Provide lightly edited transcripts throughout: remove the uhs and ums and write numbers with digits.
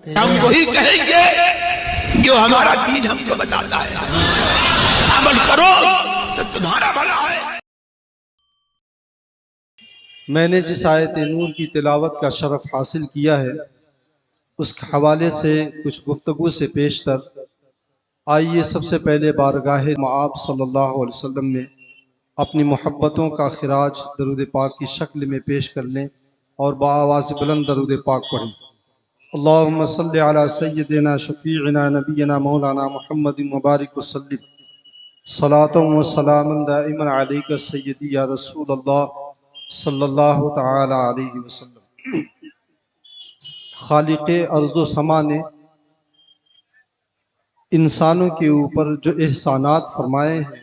ہم وہی کہیں گے جو ہمارا دین ہم کو بتاتا ہے، عمل کرو تو تمہارا بھلا ہے۔ میں نے جس آیت نور کی تلاوت کا شرف حاصل کیا ہے اس کے حوالے سے کچھ گفتگو سے پیشتر آئیے سب سے پہلے بارگاہ مآب صلی اللہ علیہ وسلم میں اپنی محبتوں کا خراج درود پاک کی شکل میں پیش کر لیں اور بآواز بلند درود پاک پڑھیں۔ اللہم صلی علی سیدنا شفیعنا نبینا مولانا محمد مبارک وسلم صلاۃ و سلام دائما علیک سیدی یا رسول اللہ صلی اللہ تعالی علیہ وسلم۔ خالق ارض و سما نے انسانوں کے اوپر جو احسانات فرمائے ہیں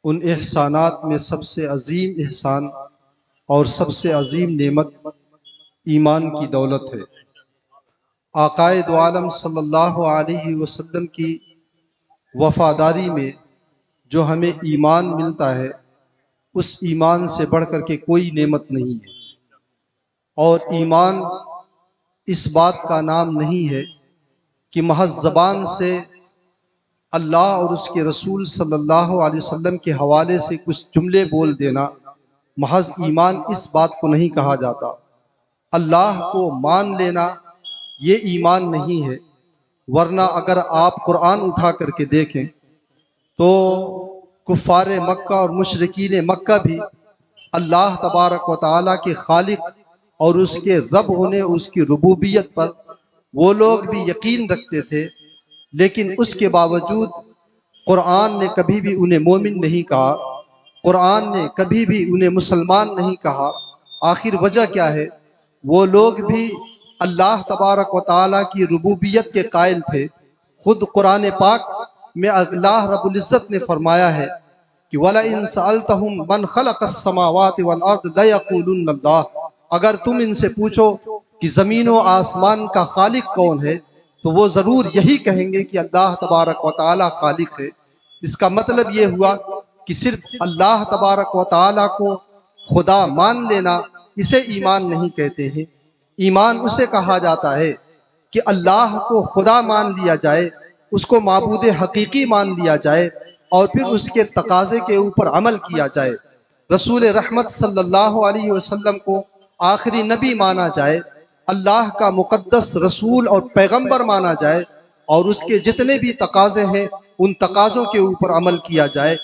ان احسانات میں سب سے عظیم احسان اور سب سے عظیم نعمت ایمان کی دولت ہے۔ آقائے دو عالم صلی اللہ علیہ وسلم کی وفاداری میں جو ہمیں ایمان ملتا ہے اس ایمان سے بڑھ کر کے کوئی نعمت نہیں ہے، اور ایمان اس بات کا نام نہیں ہے کہ محض زبان سے اللہ اور اس کے رسول صلی اللہ علیہ وسلم کے حوالے سے کچھ جملے بول دینا، محض ایمان اس بات کو نہیں کہا جاتا۔ اللہ کو مان لینا یہ ایمان نہیں ہے، ورنہ اگر آپ قرآن اٹھا کر کے دیکھیں تو کفار مکہ اور مشرکین مکہ بھی اللہ تبارک و تعالیٰ کے خالق اور اس کے رب ہونے، اس کی ربوبیت پر وہ لوگ بھی یقین رکھتے تھے، لیکن اس کے باوجود قرآن نے کبھی بھی انہیں مومن نہیں کہا، قرآن نے کبھی بھی انہیں مسلمان نہیں کہا۔ آخر وجہ کیا ہے؟ وہ لوگ بھی اللہ تبارک و تعالیٰ کی ربوبیت کے قائل تھے۔ خود قرآن پاک میں اللہ رب العزت نے فرمایا ہے کہ وَلَئِن سَأَلْتَهُمْ مَنْ خَلَقَ السَّمَاوَاتِ وَالْأَرْضِ لَيَقُولُنَّ اللَّهُ، اگر تم ان سے پوچھو کہ زمین و آسمان کا خالق کون ہے تو وہ ضرور یہی کہیں گے کہ اللہ تبارک و تعالیٰ خالق ہے۔ اس کا مطلب یہ ہوا کہ صرف اللہ تبارک و تعالیٰ کو خدا مان لینا اسے ایمان نہیں کہتے ہیں۔ ایمان اسے کہا جاتا ہے کہ اللہ کو خدا مان لیا جائے، اس کو معبود حقیقی مان لیا جائے اور پھر اس کے تقاضے کے اوپر عمل کیا جائے۔ رسول رحمت صلی اللہ علیہ وسلم کو آخری نبی مانا جائے، اللہ کا مقدس رسول اور پیغمبر مانا جائے، اور اس کے جتنے بھی تقاضے ہیں ان تقاضوں کے اوپر عمل کیا جائے۔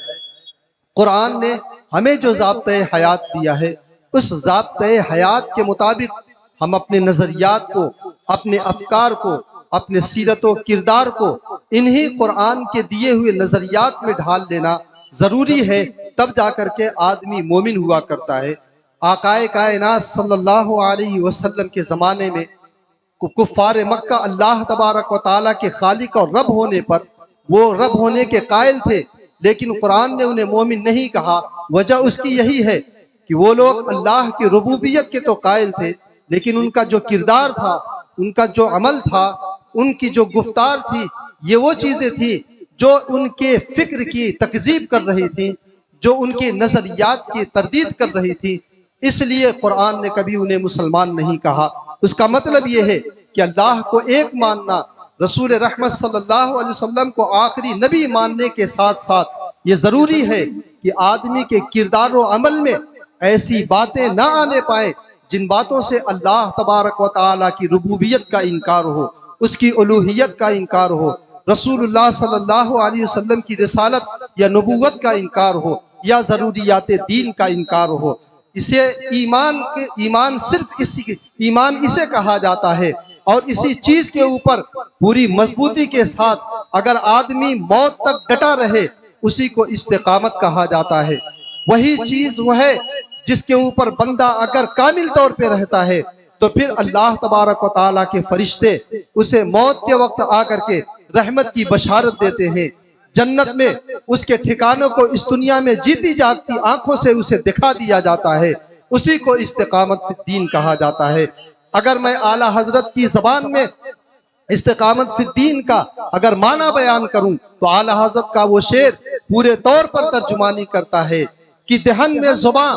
قرآن نے ہمیں جو ضابطۂ حیات دیا ہے اس ضابطۂ حیات کے مطابق ہم اپنے نظریات کو، اپنے افکار کو، اپنے سیرت و کردار کو انہی قرآن کے دیے ہوئے نظریات میں ڈھال لینا ضروری ہے، تب جا کر کے آدمی مومن ہوا کرتا ہے۔ آقائے کائنات صلی اللہ علیہ وسلم کے زمانے میں کفار مکہ اللہ تبارک و تعالیٰ کے خالق اور رب ہونے پر وہ رب ہونے کے قائل تھے، لیکن قرآن نے انہیں مومن نہیں کہا۔ وجہ اس کی یہی ہے کہ وہ لوگ اللہ کی ربوبیت کے تو قائل تھے، لیکن ان کا جو کردار تھا، ان کا جو عمل تھا، ان کی جو گفتار تھی، یہ وہ چیزیں تھیں جو ان کے فکر کی تکذیب کر رہی تھیں، جو ان کے نظریات کی تردید کر رہی تھی۔ اس لیے قرآن نے کبھی انہیں مسلمان نہیں کہا۔ اس کا مطلب یہ ہے کہ اللہ کو ایک ماننا، رسول رحمت صلی اللہ علیہ وسلم کو آخری نبی ماننے کے ساتھ ساتھ یہ ضروری ہے کہ آدمی کے کردار و عمل میں ایسی باتیں نہ آنے پائیں جن باتوں سے اللہ تبارک و تعالیٰ کی ربوبیت کا انکار ہو، اس کی الوہیت کا انکار ہو، رسول اللہ صلی اللہ علیہ وسلم کی رسالت یا نبوت کا انکار ہو، یا ضروریات دین کا انکار ہو۔ اسے ایمان صرف ایمان اسے کہا جاتا ہے، اور اسی چیز کے اوپر پوری مضبوطی کے ساتھ اگر آدمی موت تک ڈٹا رہے اسی کو استقامت کہا جاتا ہے۔ وہی چیز وہ ہے جس کے اوپر بندہ اگر کامل طور پہ رہتا ہے تو پھر اللہ تبارک و تعالیٰ کے فرشتے اسے موت کے وقت آ کر کے رحمت کی بشارت دیتے ہیں، جنت میں اس کے ٹھکانوں کو اس دنیا میں جیتی جاگتی آنکھوں سے اسے دکھا دیا جاتا ہے۔ اسی کو استقامت فی الدین کہا جاتا ہے۔ اگر میں اعلیٰ حضرت کی زبان میں استقامت فی الدین کا اگر معنی بیان کروں تو اعلیٰ حضرت کا وہ شعر پورے طور پر ترجمانی کرتا ہے کہ دہن میں زباں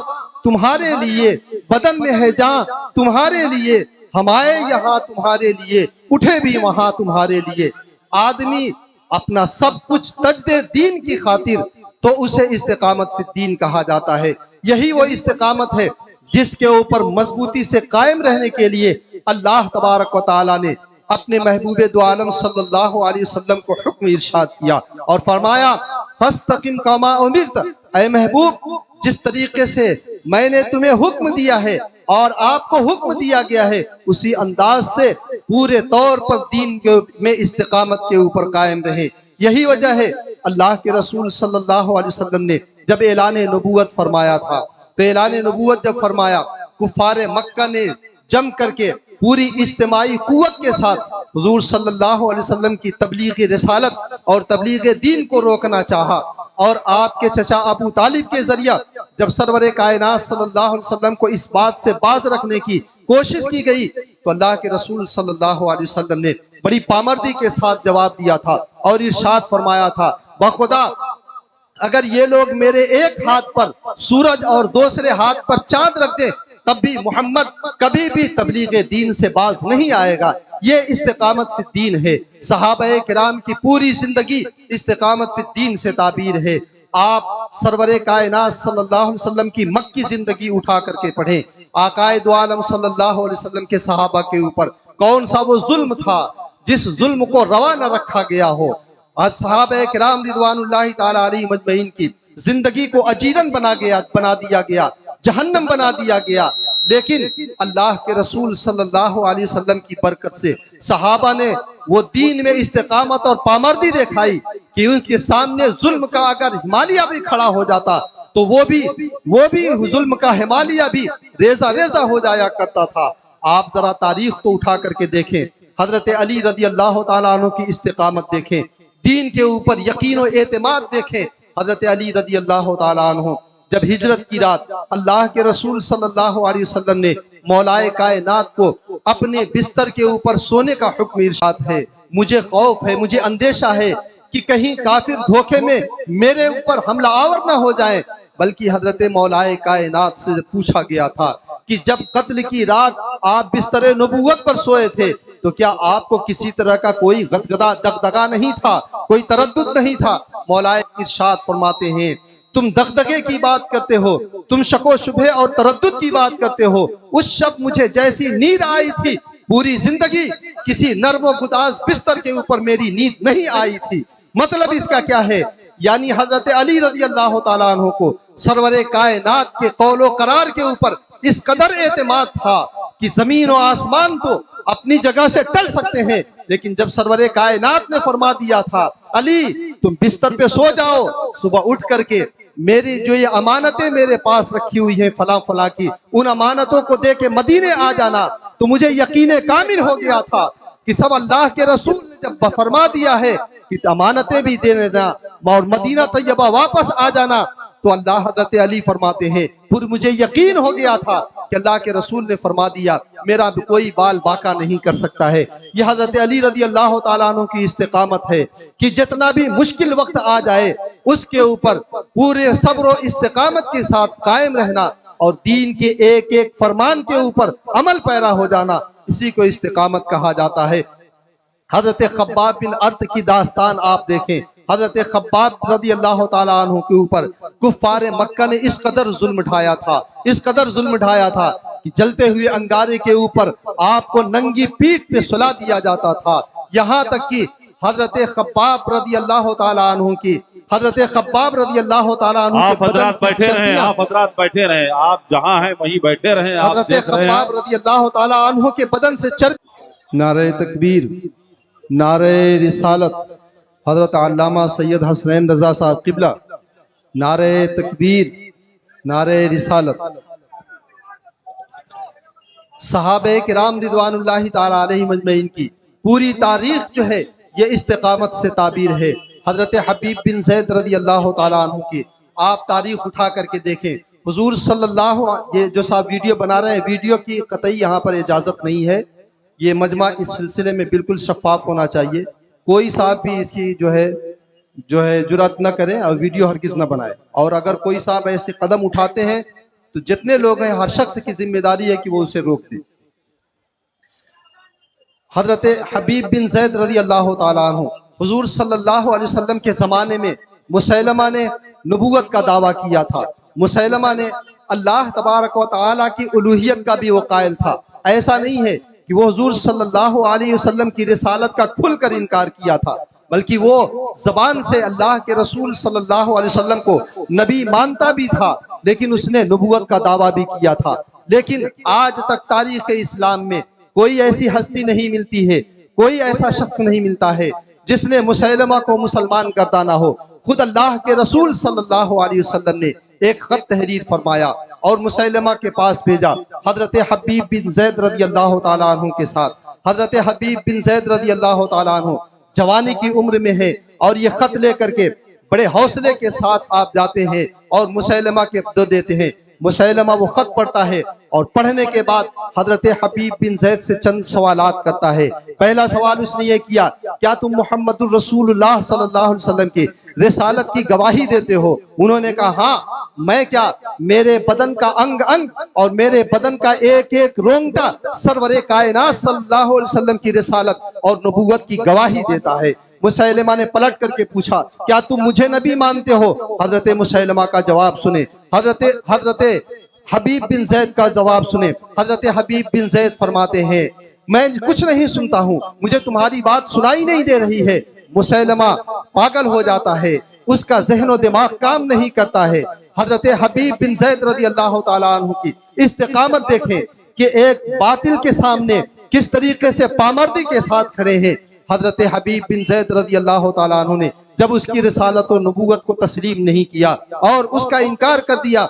تمہارے لیے، بدن میں ہے جاں تمہارے لیے، ہم آئے یہاں تمہارے لیے، اٹھے بھی وہاں تمہارے لیے۔ آدمی اپنا سب کچھ تجدید دین کی خاطر تو اسے استقامت فی الدین کہا جاتا ہے۔ یہی وہ استقامت ہے جس کے اوپر مضبوطی سے قائم رہنے کے لیے اللہ تبارک و تعالی نے اپنے محبوب دو عالم صلی اللہ علیہ وسلم کو حکم ارشاد کیا اور فرمایا فاستقم کما امرت، اے محبوب جس طریقے سے میں نے تمہیں حکم دیا ہے اور آپ کو حکم دیا گیا ہے اسی انداز سے پورے طور پر دین میں استقامت کے اوپر قائم رہے۔ یہی وجہ ہے اللہ کے رسول صلی اللہ علیہ وسلم نے جب اعلان نبوت فرمایا تھا تو اعلان نبوت جب فرمایا، کفار مکہ نے جم کر کے پوری اجتماعی قوت کے ساتھ حضور صلی اللہ علیہ وسلم کی تبلیغ رسالت اور تبلیغ دین کو روکنا چاہا، اور آپ کے چچا ابو طالب کے ذریعہ جب سرور کائنات صلی اللہ علیہ وسلم کو اس بات سے باز رکھنے کی کوشش کی گئی تو اللہ کے رسول صلی اللہ علیہ وسلم نے بڑی پامردی کے ساتھ جواب دیا تھا اور ارشاد فرمایا تھا، بخدا اگر یہ لوگ میرے ایک ہاتھ پر سورج اور دوسرے ہاتھ پر چاند رکھ دیں تب بھی محمد کبھی بھی تبلیغ دین سے باز نہیں آئے گا۔ یہ استقامت فی الدین ہے۔ صحابہ کرام کی پوری زندگی استقامت فی الدین سے تعبیر ہے۔ آپ سرور کائنات صلی اللہ علیہ وسلم کی مکی زندگی اٹھا کر کے پڑھیں، آقائے دو عالم صلی اللہ علیہ وسلم کے صحابہ کے اوپر کون سا وہ ظلم تھا جس ظلم کو روا نہ رکھا گیا ہو۔ آج صحابہ کرام رضوان اللہ تعالی علیہ مجمعین کی زندگی کو اجیرن بنا دیا گیا، جہنم بنا دیا گیا، لیکن اللہ کے رسول صلی اللہ علیہ وسلم کی برکت سے صحابہ نے وہ دین میں استقامت اور پامردی دکھائی کہ ان کے سامنے ظلم کا اگر ہمالیہ بھی کھڑا ہو جاتا تو وہ بھی ظلم کا ہمالیہ بھی ریزہ ریزہ ہو جایا کرتا تھا۔ آپ ذرا تاریخ کو اٹھا کر کے دیکھیں، حضرت علی رضی اللہ تعالیٰ عنہ کی استقامت دیکھیں، دین کے اوپر یقین و اعتماد دیکھیں۔ حضرت علی رضی اللہ تعالیٰ عنہ جب ہجرت کی رات اللہ کے رسول صلی اللہ علیہ وسلم نے مولائے کائنات کو اپنے بستر کے اوپر سونے کا حکم ارشاد ہے، مجھے خوف ہے، مجھے اندیشہ ہے کہ کہیں کافر دھوکے میں میرے اوپر حملہ آور نہ ہو جائیں، بلکہ حضرت مولائے کائنات سے پوچھا گیا تھا کہ جب قتل کی رات آپ بستر نبوت پر سوئے تھے تو کیا آپ کو کسی طرح کا کوئی غدغدہ دغدغہ نہیں تھا، کوئی تردد نہیں تھا؟ مولائے ارشاد فرماتے ہیں تم دغدغے کی بات کرتے ہو، تم شک و شبہ اور تردد کی بات کرتے ہو، اس شب مجھے جیسی نیند آئی تھی پوری زندگی کسی نرم و گداز بستر کے اوپر میری نیند نہیں آئی تھی۔ مطلب اس کا کیا ہے؟ یعنی حضرت علی رضی اللہ تعالیٰ عنہ کو سرور کائنات کے قول و قرار کے اوپر اس قدر اعتماد تھا کہ زمین و آسمان تو اپنی جگہ سے ٹل سکتے ہیں، لیکن جب سرور کائنات نے فرما دیا تھا علی تم بستر پہ سو جاؤ، صبح اٹھ کر کے میری جو یہ امانتیں میرے پاس رکھی ہوئی ہیں فلاں فلاں کی، ان امانتوں کو دے کے مدینے آ جانا، تو مجھے یقین کامل ہو گیا تھا کہ سب اللہ کے رسول نے جب فرما دیا ہے کہ امانتیں بھی دے دینا اور مدینہ طیبہ واپس آ جانا، تو اللہ حضرت علی فرماتے ہیں پھر مجھے یقین ہو گیا تھا کہ اللہ کے رسول نے فرما دیا میرا کوئی بال باقا نہیں کر سکتا ہے۔ یہ حضرت علی رضی اللہ تعالیٰ عنہ کی استقامت ہے کہ جتنا بھی مشکل وقت آ جائے اس کے اوپر پورے صبر و استقامت کے ساتھ قائم رہنا اور دین کے ایک ایک فرمان کے اوپر عمل پیرا ہو جانا، اسی کو استقامت کہا جاتا ہے۔ حضرت خباب بن ارت کی داستان آپ دیکھیں، حضرت خباب رضی اللہ تعالیٰ عنہ کے اوپر کفار مکہ نے اس قدر ظلم اٹھایا تھا کہ جلتے ہوئے انگارے کے اوپر آپ کو ننگی پیٹھ پہ سلا دیا جاتا تھا، یہاں تک کہ حضرت خباب رضی اللہ تعالیٰ عنہ کی آپ حضرات بیٹھے رہیں، آپ جہاں ہیں وہیں بیٹھے رہیں۔ حضرت خباب رضی اللہ تعالیٰ عنہ کے بدن سے چربی۔ نعرہ تکبیر، نعرہ رسالت، حضرت علامہ سید حسنین رضا صاحب قبلہ، نعرہ تکبیر، نعرہ رسالت۔ صحابہ کرام رضوان اللہ تعالی علیہ مجمعین کی پوری تاریخ جو ہے یہ استقامت سے تعبیر ہے۔ حضرت حبیب بن زید رضی اللہ تعالیٰ عنہ کی آپ تاریخ اٹھا کر کے دیکھیں، حضور صلی اللہ، یہ جو صاحب ویڈیو بنا رہے ہیں ویڈیو کی قطعی یہاں پر اجازت نہیں ہے، یہ مجمع اس سلسلے میں بالکل شفاف ہونا چاہیے، کوئی صاحب بھی اس کی جو ہے جرات نہ کریں اور ویڈیو ہرگز نہ بنائے، اور اگر کوئی صاحب ایسے قدم اٹھاتے ہیں تو جتنے لوگ ہیں ہر شخص کی ذمہ داری ہے کہ وہ اسے روک دے۔ حضرت حبیب بن زید رضی اللہ تعالیٰ عنہ حضور صلی اللہ علیہ وسلم کے زمانے میں مسیلمہ نے نبوت کا دعویٰ کیا تھا۔ مسیلمہ نے اللہ تبارک و تعالیٰ کی الوہیت کا بھی وہ قائل تھا۔ ایسا نہیں ہے کہ وہ حضور صلی اللہ علیہ وسلم کی رسالت کا کھل کر انکار کیا تھا، بلکہ وہ زبان سے اللہ کے رسول صلی اللہ علیہ وسلم کو نبی مانتا بھی تھا، لیکن اس نے نبوت کا دعویٰ بھی کیا تھا۔ لیکن آج تک تاریخ اسلام میں کوئی ایسی ہستی نہیں ملتی ہے، کوئی ایسا شخص نہیں ملتا ہے جس نے مسیلمہ کو مسلمان گردانا ہو۔ خود اللہ کے رسول صلی اللہ علیہ وسلم نے ایک خط تحریر فرمایا اور مسیلمہ کے پاس بھیجا، حضرت حبیب بن زید رضی اللہ تعالیٰ عنہ کے ساتھ۔ حضرت حبیب بن زید رضی اللہ تعالیٰ عنہ جوانی کی عمر میں ہے اور یہ خط لے کر کے بڑے حوصلے کے ساتھ آپ جاتے ہیں اور مسیلمہ کے دو دیتے ہیں۔ مسیلمہ وہ خط پڑھتا ہے اور پڑھنے کے بعد حضرت حبیب بن زید سے چند سوالات کرتا ہے۔ پہلا سوال اس نے یہ کیا، کیا تم محمد الرسول اللہ صلی اللہ علیہ وسلم کی رسالت کی گواہی دیتے ہو؟ انہوں نے کہا ہاں، میں کیا، میرے بدن کا انگ انگ اور میرے بدن کا ایک ایک رونگٹا سرور کائنات صلی اللہ علیہ وسلم کی رسالت اور نبوت کی گواہی دیتا ہے۔ مسیلمہ نے پلٹ کر کے پوچھا، کیا تم مجھے نبی مانتے ہو؟ حضرت مسیلمہ کا جواب سنے، حضرت حبیب بن زید کا جواب سنے۔ حضرت حبیب بن زید فرماتے ہیں میں کچھ نہیں سنتا ہوں، مجھے تمہاری بات سنائی نہیں دے رہی ہے۔ مسیلمہ پاگل ہو جاتا ہے، اس کا ذہن و دماغ کام نہیں کرتا ہے۔ حضرت حبیب بن زید رضی اللہ تعالیٰ عنہ کی استقامت دیکھیں کہ ایک باطل کے سامنے کس طریقے سے پامردی کے ساتھ کھڑے ہیں۔ حضرت حبیب بن زید رضی اللہ تعالیٰ عنہ نے جب اس کی رسالت و نبوت کو تسلیم نہیں کیا اور اس کا انکار کر دیا،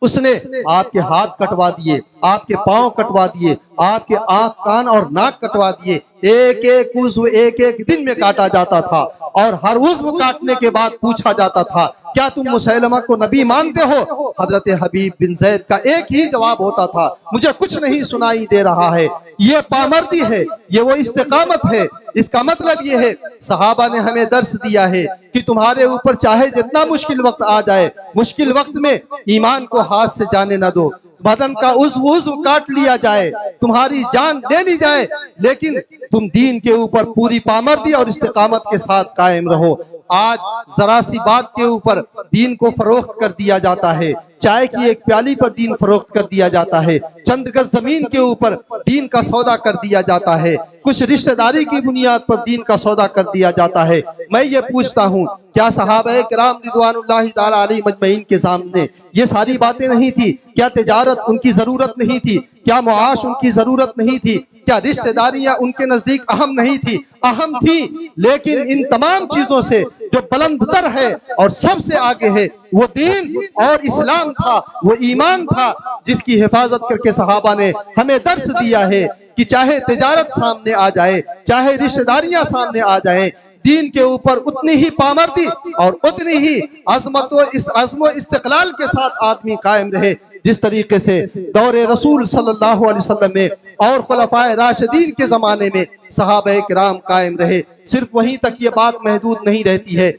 اس نے آپ کے ہاتھ کٹوا دیے، آپ کے پاؤں کٹوا دیے، آپ کے آنکھ کان اور ناک کٹوا دیے۔ ایک ایک عضو ایک ایک دن میں کاٹا جاتا تھا اور ہر عضو کاٹنے کے بعد پوچھا جاتا تھا کیا تم مسیلمہ کو نبی مانتے ہو؟ حضرت حبیب بن زید کا ایک ہی جواب ہوتا تھا، مجھے کچھ نہیں سنائی دے رہا ہے۔ یہ پامردی ہے، یہ وہ استقامت ہے۔ اس کا مطلب یہ ہے صحابہ نے ہمیں درس دیا ہے کہ تمہارے اوپر چاہے جتنا مشکل وقت آ جائے، مشکل وقت میں ایمان کو ہاتھ سے جانے نہ دو۔ بدن کا عضو کاٹ لیا جائے، تمہاری جان لے لی جائے، لیکن تم دین کے اوپر پوری پامردی اور استقامت کے ساتھ قائم رہو۔ آج ذرا سی بات کے اوپر دین کو فروخت کر دیا جاتا ہے، چائے کی ایک پیالی پر دین فروخت کر دیا جاتا ہے، چند گز زمین کے اوپر دین کا سودا کر دیا جاتا ہے، کچھ رشتہ داری کی بنیاد پر دین کا سودا کر دیا جاتا ہے۔ میں یہ پوچھتا ہوں کیا صحابہ کرام رضوان اللہ تعالی علیہ مجمعین کے سامنے یہ ساری باتیں نہیں تھی؟ کیا تجارت ان کی ضرورت نہیں تھی؟ کیا معاش ان کی ضرورت نہیں تھی؟ کیا رشتہ داریاں ان کے نزدیک اہم نہیں تھی؟ اہم تھی، لیکن ان تمام چیزوں سے جو بلند تر ہے اور سب سے آگے ہے وہ دین اور اسلام تھا، وہ ایمان تھا، جس کی حفاظت کر کے صحابہ نے ہمیں درس دیا ہے کہ چاہے تجارت سامنے آ جائے، چاہے رشتہ داریاں سامنے آ جائیں، دین کے اوپر اتنی ہی پامردی اور اتنی ہی عزم و استقلال کے ساتھ آدمی قائم رہے جس طریقے سے دور رسول صلی اللہ علیہ وسلم میں اور خلفائے راشدین کے زمانے میں صحابہ کرام قائم رہے۔ صرف وہیں تک یہ بات محدود نہیں رہتی ہے،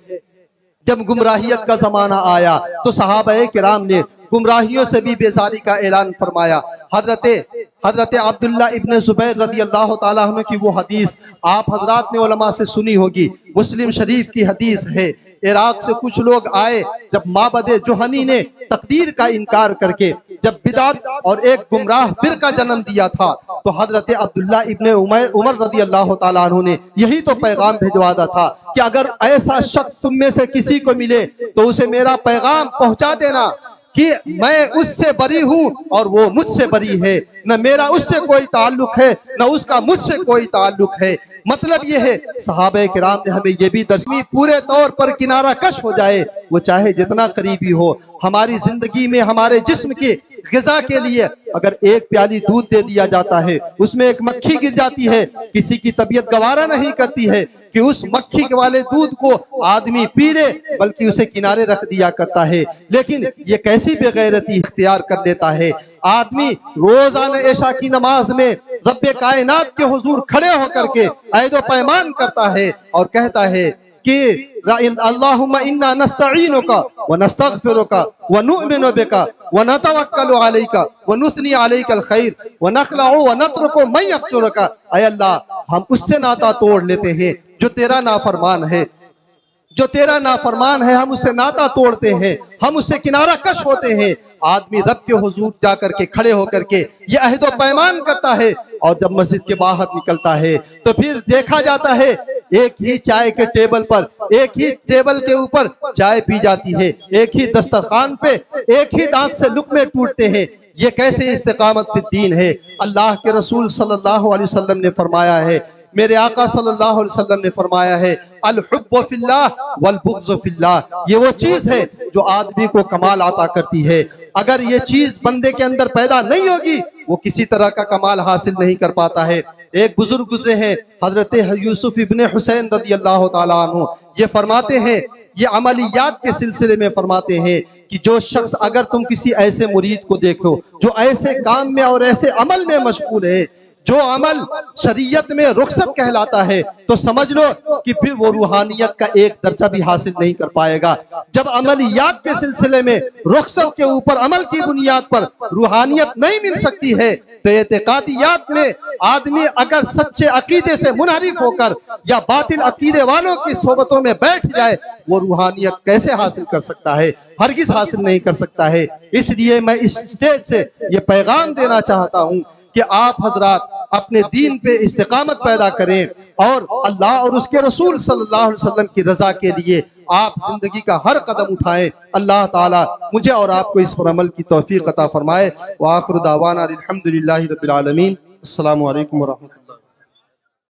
جب گمراہیت کا زمانہ آیا تو صحابہ کرام نے گمراہیوں سے بھی بیزاری کا اعلان فرمایا۔ حضرت عبداللہ ابن زبیر رضی اللہ تعالیٰ عنہ کی وہ حدیث آپ حضرات نے علماء سے سنی ہوگی، مسلم شریف کی حدیث ہے۔ عراق سے کچھ لوگ آئے، جب معبد جوہنی نے تقدیر کا انکار کر کے جب بدعت اور ایک گمراہ فرقہ جنم دیا تھا تو حضرت عبداللہ ابن عمر رضی اللہ تعالیٰ عنہ نے یہی تو پیغام بھجوایا تھا کہ اگر ایسا شخص تم میں سے کسی کو ملے تو اسے میرا پیغام پہنچا دینا کہ میں اس سے بری ہوں اور وہ مجھ سے بری ہے، نہ میرا اس سے کوئی تعلق ہے نہ اس کا مجھ سے کوئی تعلق ہے۔ مطلب یہ ہے صحابہ کرام نے ہمیں یہ بھی درسی پورے طور پر کنارہ کش ہو جائے، وہ چاہے جتنا قریبی ہو، ہماری زندگی میں ہمارے جسم کے غذا کے لیے اگر ایک پیالی دودھ دے دیا جاتا ہے، اس میں ایک مکھی گر جاتی ہے، کسی کی طبیعت گوارا نہیں کرتی ہے کہ اس مکھی والے دودھ کو آدمی پی لے، بلکہ اسے کنارے رکھ دیا کرتا ہے۔ لیکن یہ کیسی بے غیرتی اختیار کر لیتا ہے، آدمی روزانہ عشاء کی نماز میں رب کائنات کے حضور کھڑے ہو کر کے عہد و پیمان کرتا ہے اور کہتا ہے کہ اللہم انا نستعینک ونستغفرک ونؤمن بک ونتوکل علیک ونثنی علیک الخیر ونخلع ونترک من یفجرک، اے اللہ ہم اس سے ناتا توڑ لیتے ہیں جو تیرا نافرمان ہے، جو تیرا نافرمان ہے ہم اس سے ناتا توڑتے ہیں، ہم اس سے کنارہ کش ہوتے ہیں۔ آدمی رب کے حضور جا کر کے کھڑے ہو کر کے یہ عہد و پیمان کرتا ہے، اور جب مسجد کے باہر نکلتا ہے تو پھر دیکھا جاتا ہے ایک ہی چائے کے ٹیبل پر، ایک ہی ٹیبل کے اوپر چائے پی جاتی ہے، ایک ہی دسترخوان پہ ایک ہی دانت سے لقمے ٹوٹتے ہیں۔ یہ کیسے استقامت فی الدین ہے؟ اللہ کے رسول صلی اللہ علیہ وسلم نے فرمایا ہے، میرے آقا صلی اللہ علیہ وسلم نے فرمایا ہے، الحب فی اللہ والبغض فی اللہ، یہ وہ چیز ہے جو آدمی کو کمال عطا کرتی ہے۔ اگر یہ چیز بندے کے اندر پیدا نہیں ہوگی وہ کسی طرح کا کمال حاصل نہیں کر پاتا ہے۔ ایک بزرگ گزرے ہیں حضرت یوسف ابن حسین رضی اللہ تعالیٰ عنہ، یہ فرماتے ہیں، یہ عملیات کے سلسلے میں فرماتے ہیں کہ جو شخص، اگر تم کسی ایسے مرید کو دیکھو جو ایسے کام میں اور ایسے عمل میں مشغول ہے جو عمل شریعت میں رخصت کہلاتا ہے، تو سمجھ لو کہ پھر وہ روحانیت کا ایک درجہ بھی حاصل نہیں کر پائے گا۔ جب عملیات کے سلسلے میں رخصت کے اوپر عمل کی بنیاد پر روحانیت نہیں مل سکتی ہے، تو اعتقادیات میں آدمی اگر سچے عقیدے سے منحرف ہو کر یا باطل عقیدے والوں کی صحبتوں میں بیٹھ جائے، وہ روحانیت کیسے حاصل کر سکتا ہے؟ ہرگز حاصل نہیں کر سکتا ہے۔ اس لیے میں اس اسٹیج سے یہ پیغام دینا چاہتا ہوں کہ آپ حضرات اپنے دین پہ استقامت پیدا کریں، اور اللہ اور اس کے رسول صلی اللہ علیہ وسلم کی رضا کے لیے آپ زندگی کا ہر قدم اٹھائیں۔ اللہ تعالیٰ مجھے اور آپ کو اس پر عمل کی توفیق عطا فرمائے۔ وآخر دعوانا الحمدللہ رب العالمین۔ السلام علیکم ورحمۃ اللہ۔